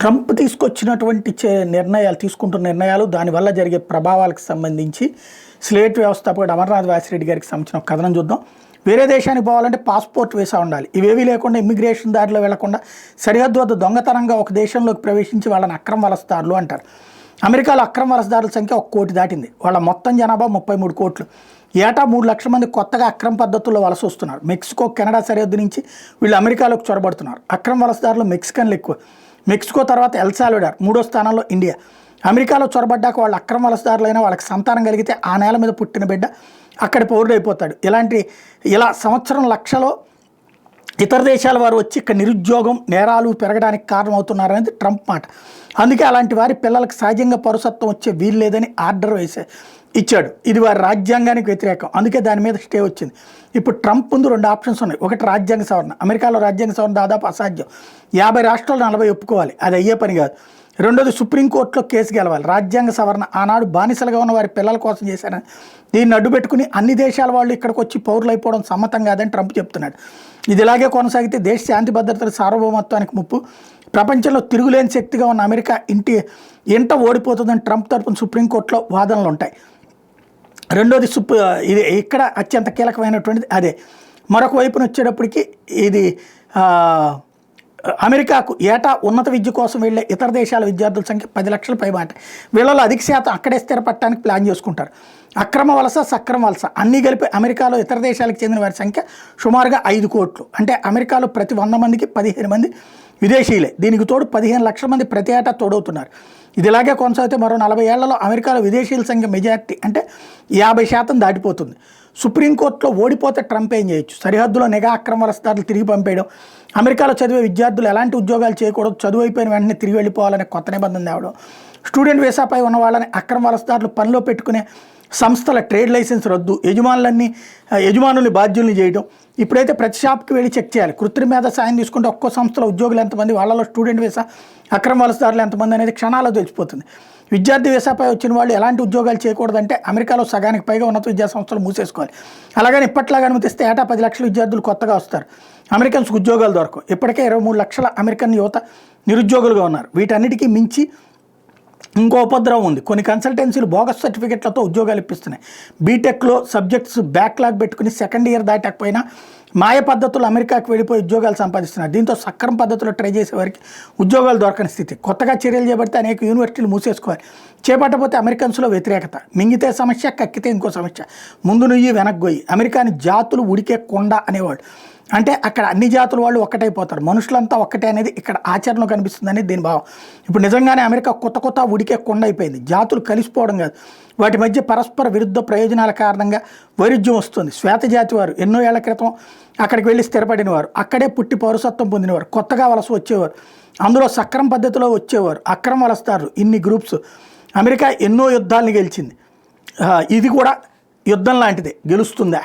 Trump తీసుకొచ్చినటువంటి నిర్ణయాలు తీసుకుంటున్న నిర్ణయాలు దానివల్ల జరిగే ప్రభావాలకు సంబంధించి స్లేట్ వ్యవస్థాపకుడు అమర్నాథ్ వాసిరెడ్డి గారికి సంబంధించిన ఒక కథనం చూద్దాం. వేరే దేశానికి పోవాలంటే పాస్పోర్ట్ వీసా ఉండాలి. ఇవేవీ లేకుండా ఇమ్మిగ్రేషన్ దారిలో వెళ్లకుండా సరిహద్దు వద్ద దొంగతనంగా ఒక దేశంలోకి ప్రవేశించి వాళ్ళని అక్రమ వలసదారులు అంటారు. అమెరికాలో అక్రమ వలసదారుల సంఖ్య 1 కోటి దాటింది. వాళ్ళ మొత్తం జనాభా 33 కోట్లు. ఏటా 3 లక్షల మంది కొత్తగా అక్రమ పద్ధతుల్లో వలస వస్తున్నారు. మెక్సికో, కెనడా సరిహద్దు నుంచి వీళ్ళు అమెరికాలోకి చొరబడుతున్నారు. అక్రమ వలసదారులు మెక్సికన్లు ఎక్కువ. మెక్సికో తర్వాత ఎల్ సాల్వడార్, 3వ స్థానంలో ఇండియా. అమెరికాలో చొరబడ్డాక వాళ్ళు అక్రమ వలసదారులైనా వాళ్ళకి సంతానం కలిగితే ఆ నేల మీద పుట్టిన బిడ్డ అక్కడి పౌరుడైపోతాడు. ఇలా సంవత్సరం లక్షలో ఇతర దేశాల వారు వచ్చి ఇక్కడ నిరుద్యోగం, నేరాలు పెరగడానికి కారణమవుతున్నారనేది ట్రంప్ మాట. అందుకే అలాంటి వారి పిల్లలకు సహజంగా పౌరసత్వం వచ్చే వీలు లేదని ఆర్డర్ ఇచ్చాడు. ఇది వారి రాజ్యాంగానికి వ్యతిరేకం. అందుకే దాని మీద స్టే వచ్చింది. ఇప్పుడు ట్రంప్ ముందు 2 ఆప్షన్స్ ఉన్నాయి. ఒకటి రాజ్యాంగ సవరణ. అమెరికాలో రాజ్యాంగ సవరణ దాదాపు అసాధ్యం. 50 రాష్ట్రాలు 40 ఒప్పుకోవాలి. అది అయ్యే పని కాదు. రెండోది సుప్రీంకోర్టులో కేసు గెలవాలి. రాజ్యాంగ సవరణ ఆనాడు బానిసలుగా ఉన్న వారి పిల్లల కోసం చేశారని దీన్ని అడ్డుపెట్టుకుని అన్ని దేశాల వాళ్ళు ఇక్కడికి వచ్చి పౌరులు అయిపోవడం సమ్మతం కాదని ట్రంప్ చెప్తున్నాడు. ఇది ఇలాగే కొనసాగితే దేశ శాంతి భద్రతల సార్వభౌమత్వానికి ముప్పు, ప్రపంచంలో తిరుగులేని శక్తిగా ఉన్న అమెరికా ఇంట ఓడిపోతుందని ట్రంప్ తరపున సుప్రీంకోర్టులో వాదనలు ఉంటాయి. రెండోది ఇది ఇక్కడ అత్యంత కీలకమైనటువంటిది అదే. మరొక వైపున వచ్చేటప్పటికి ఇది అమెరికాకు ఏటా ఉన్నత విద్య కోసం వెళ్ళే ఇతర దేశాల విద్యార్థుల సంఖ్య 10 లక్షల పైమాట. వీళ్ళలో అధిక శాతం అక్కడే స్థిరపడటానికి ప్లాన్ చేసుకుంటారు. అక్రమ వలస, సక్రమ వలస అన్నీ కలిపి అమెరికాలో ఇతర దేశాలకు చెందిన వారి సంఖ్య సుమారుగా 5 కోట్లు. అంటే అమెరికాలో ప్రతి 100 మందికి 15 మంది విదేశీయులే. దీనికి తోడు 15 లక్షల మంది ప్రతి ఏటా తోడవుతున్నారు. ఇది ఇలాగే కొనసాగితే మరో 40 ఏళ్లలో అమెరికాలో విదేశీయుల సంఖ్య మెజారిటీ అంటే 50% దాటిపోతుంది. సుప్రీంకోర్టులో ఓడిపోతే ట్రంప్ ఏం చేయొచ్చు? సరిహద్దులో నిఘా అక్రమ వలసదారులు తిరిగి పంపేయడం, అమెరికాలో చదివే విద్యార్థులు ఎలాంటి ఉద్యోగాలు చేయకూడదు, చదువు అయిపోయిన వెంటనే తిరిగి వెళ్ళిపోవాలనే కొత్త నిబంధన తేవడం, స్టూడెంట్ వీసాపై ఉన్న వాళ్ళని అక్రమ వలసదారులు పనిలో పెట్టుకునే సంస్థల ట్రేడ్ లైసెన్స్ రద్దు, యజమానుల్ని బాధ్యుల్ని చేయడం. ఇప్పుడైతే ప్రతి షాప్కి వెళ్ళి చెక్ చేయాలి. కృత్రిమ మీద సాయం తీసుకుంటే ఒక్కో సంస్థలో ఉద్యోగులు ఎంతమంది, వాళ్ళలో స్టూడెంట్ వీసా అక్రమ వలసదారులు ఎంతమంది అనేది క్షణాల్లో తెలిసిపోతుంది. విద్యార్థి వీసాపై వచ్చిన వాళ్ళు ఎలాంటి ఉద్యోగాలు చేయకూడదంటే అమెరికాలో సగానికి పైగా ఉన్నత విద్యా సంస్థలు మూసేసుకోవాలి. అలాగని ఇప్పట్లాగా అనుమతిస్తే ఏటా 10 లక్షల విద్యార్థులు కొత్తగా వస్తారు. అమెరికన్స్కి ఉద్యోగాలు దొరకవు. ఇప్పటికే 23 లక్షల అమెరికన్ యువత నిరుద్యోగులుగా ఉన్నారు. వీటన్నిటికీ మించి ఇంకో ఉపద్రవం ఉంది. కొన్ని కన్సల్టెన్సీలు బోగస్ సర్టిఫికెట్లతో ఉద్యోగాలు ఇప్పిస్తున్నాయి. బీటెక్లో సబ్జెక్ట్స్ బ్యాక్లాగ్ పెట్టుకుని సెకండ్ ఇయర్ దాటకపోయినా మాయ పద్ధతులు అమెరికాకు వెళ్ళిపోయి ఉద్యోగాలు సంపాదిస్తున్నారు. దీంతో సక్రమ పద్ధతిలో ట్రై చేసే వారికి ఉద్యోగాలు దొరకని స్థితి. కొత్తగా చర్యలు చేపడితే అనేక యూనివర్సిటీలు మూసేసుకోవాలి. చేపట్టకపోతే అమెరికన్స్లో వ్యతిరేకత. మింగితే సమస్య, కక్కితే ఇంకో సమస్య. ముందు నుయ్యి వెనక్కి గొయ్యి. అమెరికాని జాతులు ఉడికే కొండ అనేవాడు. అంటే అక్కడ అన్ని జాతుల వాళ్ళు ఒక్కటైపోతారు, మనుషులంతా ఒక్కటే అనేది ఇక్కడ ఆచరణలో కనిపిస్తుందని దీని భావం. ఇప్పుడు నిజంగానే అమెరికా కొత్త ఉడికే కొండ అయిపోయింది. జాతులు కలిసిపోవడం కాదు, వాటి మధ్య పరస్పర విరుద్ధ ప్రయోజనాల కారణంగా వైరుధ్యం వస్తుంది. శ్వేత జాతి వారు ఎన్నో ఏళ్ల క్రితం అక్కడికి వెళ్ళి స్థిరపడిన వారు, అక్కడే పుట్టి పౌరసత్వం పొందినవారు, కొత్తగా వలస వచ్చేవారు, అందులో సక్రమ పద్ధతిలో వచ్చేవారు, అక్రమ వలసదారులు. ఇన్ని గ్రూప్స్. అమెరికా ఎన్నో యుద్ధాలను గెలిచింది. ఇది కూడా యుద్ధం లాంటిదే. గెలుస్తుందా?